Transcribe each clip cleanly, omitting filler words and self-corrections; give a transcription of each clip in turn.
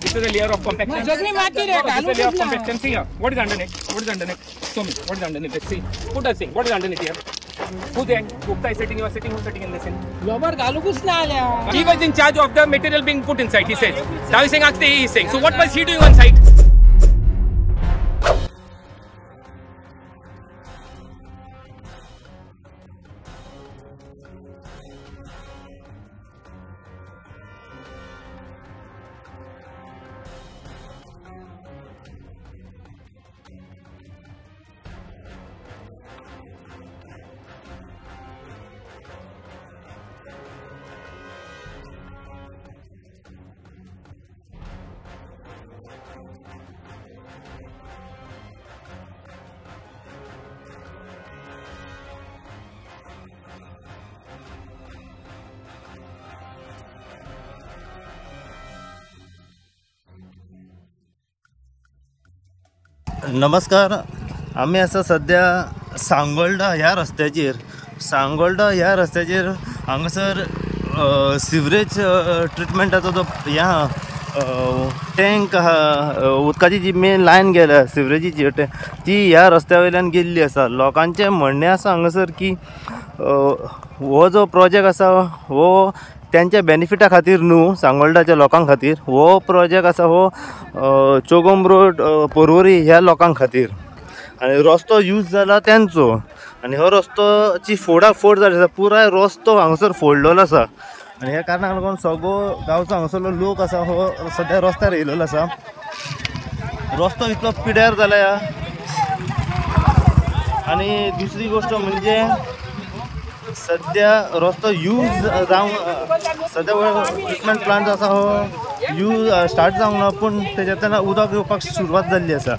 This is a layer of compaction. This is a layer of compaction. See here. What is underneath? What is underneath? Show me. What is underneath? Let's see. Put us thing. What is underneath here? Who's there? Gupta is sitting. You are sitting. Who's sitting in this end? He was in charge of the material being put inside. He says. Now he's saying, he is saying. So what was he doing on site? नमस्कार. आम्ही असं सध्या सांगोळडा ह्या रस्त्याचेर हांगासर sewerage ट्रिटमेंटाचो जो tank आहा, उदकाची जी मेन लायन गेल्या सिवरेजीची ती ह्या रस्त्या वयल्यान गेल्ली आसा. लोकांचें म्हणणें आसा हांगासर की हो जो प्रोजेक्ट आसा हो त्यांच्या बेनिफिटा खातीर न्हू, सांगोळडाच्या लोकां खातीर हो प्रोजेक्ट आसा हो चोगोम रोड पर्वरी ह्या लोकां खातीर. आनी रस्तो यूज जाला तेंचो आनी हो रस्तोची फोडाफोड जाली आसा. पुराय रस्तो हांगासर फोडलेलो आसा आनी ह्या कारणाक लागून सगळो गांवचो हांगासरलो लोक आसा हो सद्या रस्त्यार येयलेलो आसा. रस्तो इतलो पिड्यार जाला. आनी दुसरी गोष्ट म्हणजे सध्या रस्तो यूज जावंक सध्या ट्रिटमेंट प्लांट आसा हो यूज स्टार्ट जावंक ना, पूण तेज्यातल्यान उदक येवपाक सुरवात जाल्ली आसा.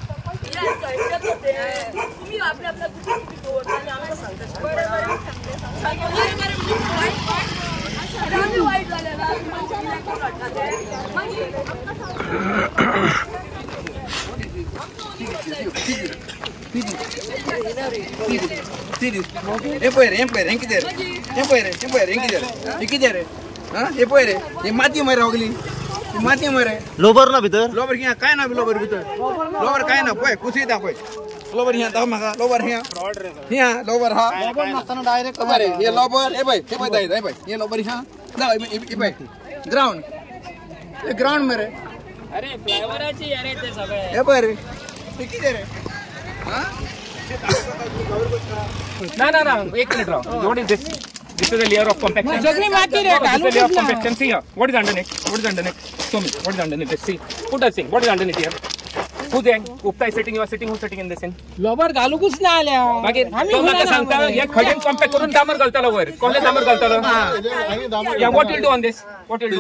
लोबर ना भितर लोबर हिया काय ना लोबर भितर लोबर काय ना पय कुसी दा पय लोबर हिया दा म्हाका लोबर हिया लोबर हा लोबर नासतना डायरेक्ट बरे हे लोबर ए भाई हे पय दाय भाई हे लोबर हिया दा ए भाई ग्राउंड हे ग्राउंड मेरे अरे फ्लायओव्हरची अरे ते सगळे हे पय रे हे किती रे हां ना एक minute Rao. What is this? This is a layer of compaction. This is a layer of compaction. See here. What is underneath? What is underneath? Show me. What is underneath? Let's see. Put us thing. What is underneath here? Who's there? Gupta is sitting. You are sitting. Who's sitting in this end? लोबर घालू कुछ ना आल्या. मागीर तो म्हाका सांगता हे खडेन compact करून डामर घालतालो वयर. कोणले डामर घालतालो? Yeah, what will do on this? What will do?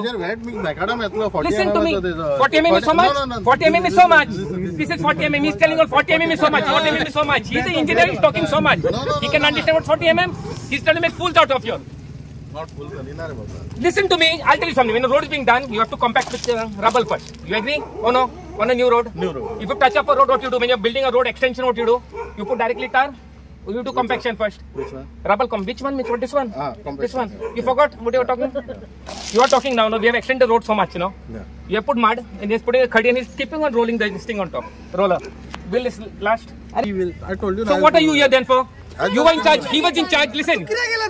Listen to me. 40 mm is so much. 40 mm is so much. This is 40 mm. He is telling all 40 mm is so much. 40 mm is so much. He is an engineer. He is talking so much. He can understand what 40 mm. He is trying to make fools out of you. Not full. Listen to me. I'll tell you something. When a road is being done, you have to compact with rubble first. You agree? Oh no? On a new road? New road. If you touch up a road, what you do? When you're building a road extension, what you do? You put directly tar. You do compaction first. Which one? Rubble Which one? Which one? This one? Compaction. This one. You forgot what you were talking? You are talking now. No, we have extended the road so much, you know. Yeah. You have put mud and he's putting a khadi and he's keeping on rolling this thing on top. Roller. Will this last? He will. I told you. So what are you here then for? You were in charge. He was in charge. Listen.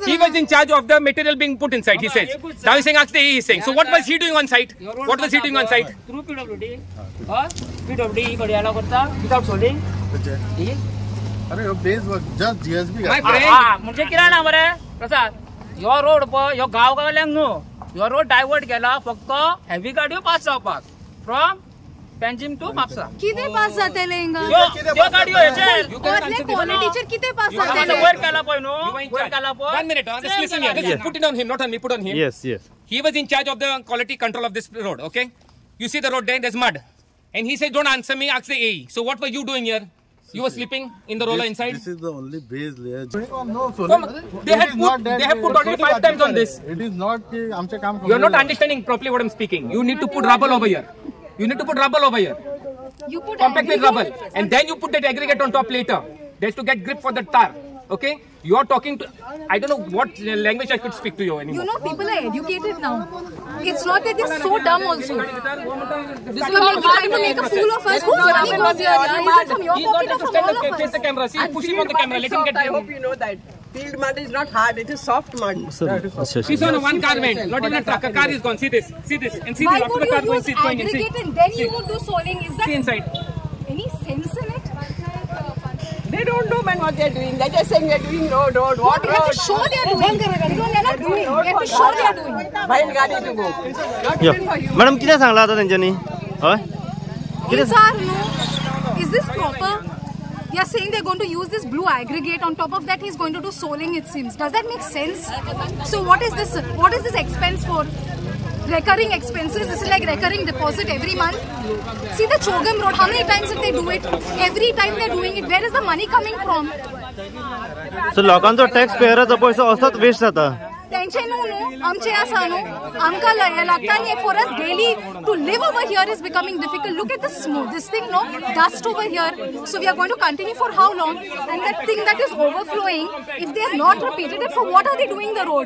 He was in charge of the material being put inside. He says. Now he's saying. He is saying. So what was he doing on site? What was he doing on site? Through PWD. PWD बड़ी आला करता without solding. अरे यो base work just GSB My friend. म्हणजे किरा ना मरे प्रसाद. यो road पर यो गाव गावल्यांक न्हू. यो रोड डायवर्ट केला फक्त हेवी गाडयो पास जावपाक. From Panjim to Mapusa. किती पास जातले हिंगा? यो गाडयो हेचेर. वरले कोणी टीचर किती पास जातले? वर केला पय न्हू. वर केला पय. 1 minute. Just listen here. Listen. Put it on him, not on me. Put on him. Yes. He was in charge of the quality control of this road. Okay. You see the road there's mud, and he said, "Don't answer me. Ask the AE." So what were you doing here? You were sleeping in the roller inside. This is the only base layer. No, they have put already 5 times on this. It is not. आमचे काम. You are not understanding properly what I'm speaking. You need to put rubble over here. You need to put rubble over here. You put compact with rubble, and then you put that aggregate on top later. There's to get grip for the tar. Okay, you are talking to. I don't know what language I could speak to you anymore. You know, people are educated now. It's not that they're so dumb also. This is trying to make a fool of us. Who's running was here? Is it from your pocket or from all of us? Face the camera. See, push him on the camera. Let him get. I hope you know that. Field mud is not hard, it is soft mud. She's on one car went, not even a truck. A car is gone. See this, and see Why this. After would the car you going, use see it's going and see. aggregate and then you would do soiling? Is that See inside. any sense in it? They don't know, man, what they're doing. They're just saying they're doing road. What They have to show they're doing. They're not doing. They have to show they're doing. Bailgadi to go. Not even for you. Madam कितें सांगला आतां तेंच्यांनी हय Is our no? Is this proper? They are saying they're going to use this blue aggregate. On top of that, he's going to do soiling, it seems. Does that make sense? So what is this? What is this expense for? Recurring expenses. This is like recurring deposit every month. See the Chogam Road. How many times did they do it? Every time they're doing it. Where is the money coming from? सो लोकांचो tax पेयराचो पयसो असोच waste जाता तेंचे न्हू आमचे आसा न्हू आमकां लागता न्ही for us daily to live over here is becoming difficult look at this thing no dust over here so we are going to continue for how long and that thing that is overflowing if they are not repeated it for what are they doing the road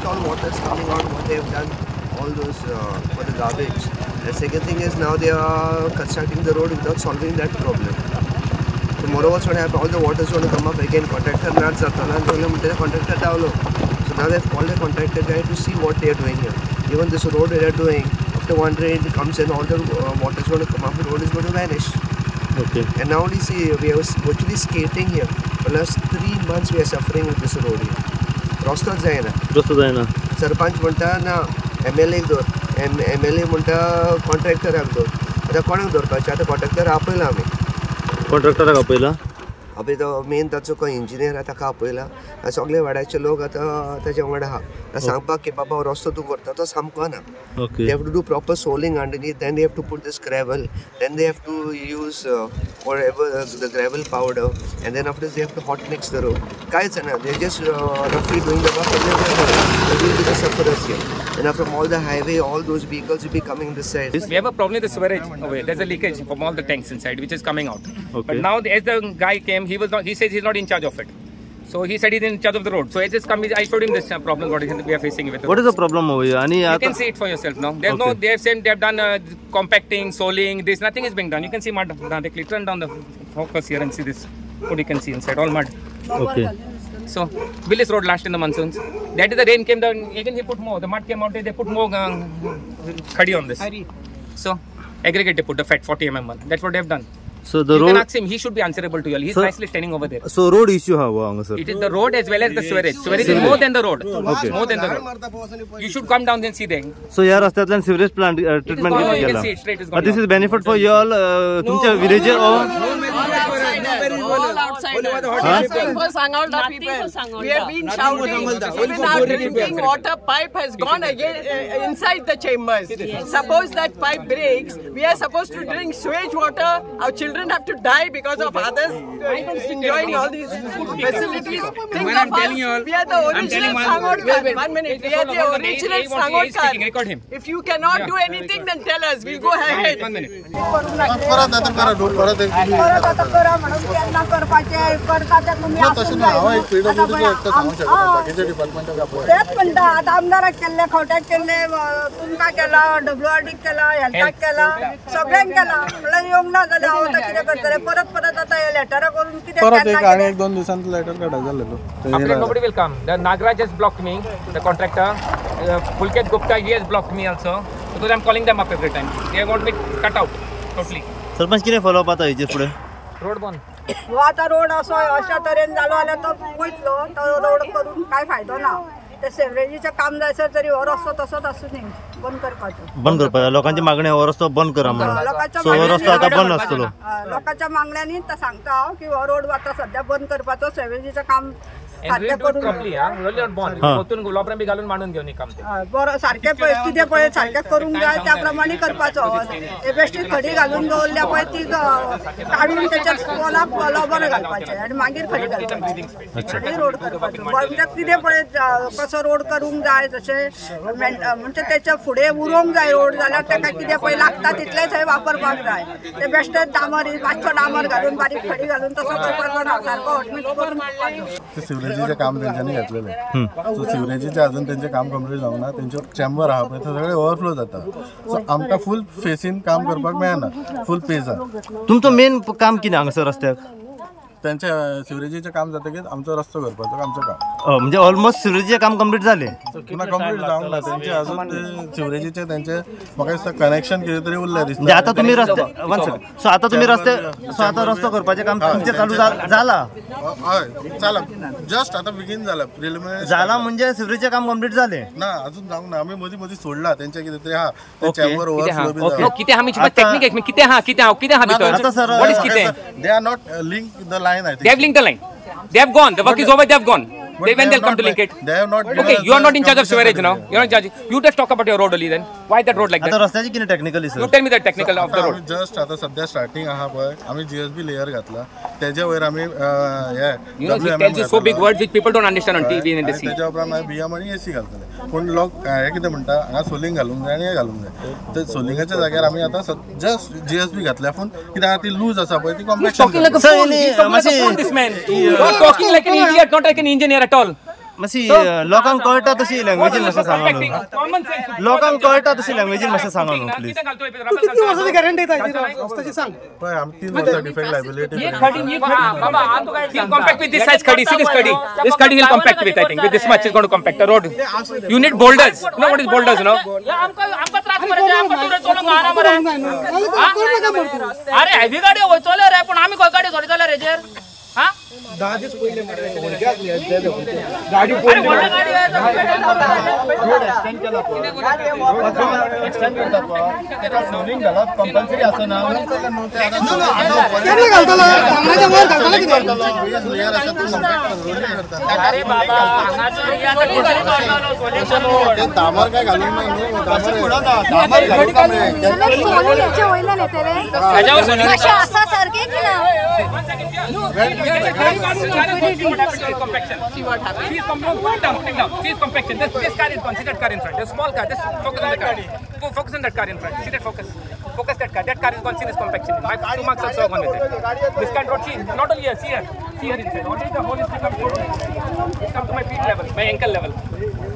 all water is coming out, what they have done, all those for the garbage. The second thing is now they are constructing the road without solving that problem. Tomorrow what's going to happen? All the water is going to come up again. Contractor not the contractor down. So now they've called the contractor guy to see what they are doing here. Even this road they are doing, after one rain it comes in, all the water is going to come up. The road is going to vanish. Okay. And now we see we are virtually skating here. For the last 3 months we are suffering with this road here. रस्तोच जायना सरपंच म्हणटा ना MLA दवर MLA म्हणटा कॉन्ट्रॅक्टराक दवर आतां कोणाक दवरपाचें आतां कॉन्ट्रॅक्टर आपयला आमी कॉन्ट्रॅक्टराक आपयला अबे तो मेन ताचो कोण इंजिनियर आहा ताका आपयला सगळे वाड्याचे लोक आतां ताच्या वांगडा आहा सांगपाक की बाबा रस्तो तूं करता तो सामको ना okay they have to do proper soling underneath, then they have to put this gravel, then they have to use whatever the gravel powder, and then after this they have to hot mix the road. Guys, they're just roughly doing the work, and they will be the sufferers here. And from all the highway, all those vehicles will be coming this side. We have a problem with the sewerage away. There's a leakage from all the tanks inside, which is coming out. Okay. But now, as the guy came, he says he's not in charge of it. So he said he's in charge of the road. So as it's come, I showed him this problem what we are facing with. What is the problem over here? आणि you can see it for yourself now. There's no. They have said they have done compacting, soling. This nothing is being done. You can see mud. They turn down the focus here and see this. What you can see inside, all mud. Okay. So Willis Road last in the monsoons. That is the rain came down. Again he put more. The mud came out. They put more khadi on this. So aggregate they put the fat 40 mm one. That's what they have done. So the you road. can ask him. He should be answerable to you. He's nicely standing over there. So road issue hava sir. It is the road as well as the sewerage. Sewerage is more than the road. Okay. More than the road. You should come down and see them. So या रस्त्यातल्यान sewerage plant treatment You केला can see it straight is gone. this is benefit for you all तुमच्या village All outside. For Sangalda people. We have been shouting. Even our drinking water pipe has gone again inside the chambers. Suppose that pipe breaks, we are supposed to drink sewage water. Our children have to die because of others enjoying all these facilities. Think of us. We are the original Sangalda. 1 minute. We are the original Sangalda. If you cannot do anything, then tell us. We'll go ahead. 1 minute. तेच म्हणटा आतां आमदाराक केल्ले खोट्याक केल्ले तुमकां केला WRD केला हेल्थाक केला सगळ्यांक केला म्हणल्यार येवंक ना जाल्यार हांव आतां कितें करतलें परत आतां हे लेटरां करून कितें आणि 1-2 दिवसांत लेटर काढा जालेलो After nobody will come. The Nagraj has blocked me, the contractor. Pulkit Gupta, he has blocked me also because I'm calling them up every time. They want me cut out totally. Sarpanch कितें follow up आता हेचे फुडें Road bond. हो आतां road असो अशा तरेन जालो जाल्यार तो वयतलो तो रोड करून कांय फायदो ना ते सेवरेजीचें काम जायसर तरी हो रस्तो तसोच आसूं न्ही बंद करपाचो बंद करपाचो लोकांची मागणी हो रस्तो बंद करा म्हणून सो हो रस्तो आता बंद आसतलो लोकांच्या मागण्यांनी सांगता हांव की हो रोड आतां सध्या बंद करपाचो सेवरेजीचें काम सारखे करून ओतून गुलाबराम बी घालून मांडून घेऊन काम ते बरं सारखे कितें पळय सारखे करूंक जाय त्या प्रमाणे करपाचो हे बेश्टी खडी घालून दवरल्या पळय ती काडून त्याच्या पोलाक लॉबर घालपाचें आनी मागीर खडी घालपाची आनी रोड करपाचो म्हणजे कितें पळय कसो रोड करूंक जाय जशें म्हणजे तेच्या फुडें उरोंक जाय रोड जाल्यार ताका कितें पळय लागता तितलें थंय वापरपाक जाय ते बेश्टे डामर मातसो डामर घालून बारीक खडी घालून तसो करपाचो ना सारको हॉटमिक्स करून ते सिवरेजीचे काम तेंच्यांनी घेतलेले सो सिवरेजीचे अजून तेंचे काम कंप्लीट जावंक ना तेंचे चेंबर आहा पळय ते सगळे ओवरफ्लो जाता सो आमकां फूल फेसीन काम करपाक मेळना फूल पेजान तुमचो मेन काम कितें हांगासर रस्त्याक तेंचे सिवरेजीचे काम जातकीर आमचो रस्तो करपाचो आमचो काम म्हणजे ऑलमोस्ट सिवरेजीचे काम कंप्लीट जाले पुन्हा कंप्लीट जावंक ना तेंचे अजून ते सिवरेजीचे तेंचे म्हाका दिसता कनेक्शन कितें तरी उरलें दिसता म्हणजे आता तुम्ही रस्ते वन सेकंड सो आता तुम्ही रस्तो करपाचें काम तुमचें चालू जाला हय जाला जस्ट आता बेगीन जाला प्रिलिमिनरी जाला म्हणजे सिवरेजीचे काम कंप्लीट जाले ना अजून जावंक ना आमी मदीं सोडला तेंचे कितें तरी आहा ते चेंबर ओवरफ्लो बी कितें आमी टेक्निक कितें आहा भितर आता सर व्हॉट इज कितें they are not link the line I think. They have linked the line. They have gone. The work is over. They have gone. When they'll come to link it. They have not. Okay, you are not in charge of sewerage now. You are in charge. You just talk about your road only then. Why that road like that? आता रस्त्याची किती technically sir You tell me the technical of the road. Just आता सध्या starting आहा पळय आमी GSB layer घातला त्याच्या वयर आमी हे You know, he tells you so big words which people don't understand on TV and they see. त्याच्या उपरांत आमी बियाम आणि AC घालतले पूण लोक हे कितें म्हणटा हांगा सोलिंग घालूंक जाय आनी हे घालूंक जाय ते सोलिंगाच्या जाग्यार आमी आता जस्ट GSB घातल्या पूण कित्याक ती लूज आसा पळय ती compaction Talking like a fool. He's talking like a fool, this man. You are talking like an idiot, not like an engineer at all. मातशी लोकांक कळटा तशी लँग्वेजीन मातशें सांगा न्हू लोकांक कळटा तशी लँग्वेजीन मातशें सांगा न्हू प्लीज किती वर्षाची गॅरंटी रस्त्याची सांग पळय आमी 3 वर्सां डिफेक्ट लायबिलिटी ये खड़ी बाबा he'll compact with this size khadi. See this khadi. This khadi he'll compact with, I think. With this much is going to compact the road. You need boulders. You know what is boulders, you know? आमका त्रास करायचा आमका तुरे चलो मारा मारा अरे heavy गाडी होय चले रे पण आम्ही कोण गाडी सोडी चले रे जेर हां 10 दिवस पहिले गाडी पडली गाडी रोड एक्सटेंड केला एक्सटेंड करता सोलिंग घाला कंपल्सरी असं ना केले घालतला आमच्या वर घालतला किती लेयर असा तू कॉम्पॅक्ट करता अरे बाबा हांगाचं या तर किती काढलो सोल्युशन ते दामर काय घालून नाही दामर उडा दामर सोनी याच्या वयल्यान येते रे त्याच्यावर सोनी अशा असा सारखे की ना compaction. See what happens. She's compaction. This car is considered car in front. The small car. Just focus on the car. Focus on that car in front. See that focus. Focus that car. That car is considered compaction. My 2 marks also gone with it. This kind of road. See, not only here. See here. See here inside. Already the whole is become to my feet level, my ankle level.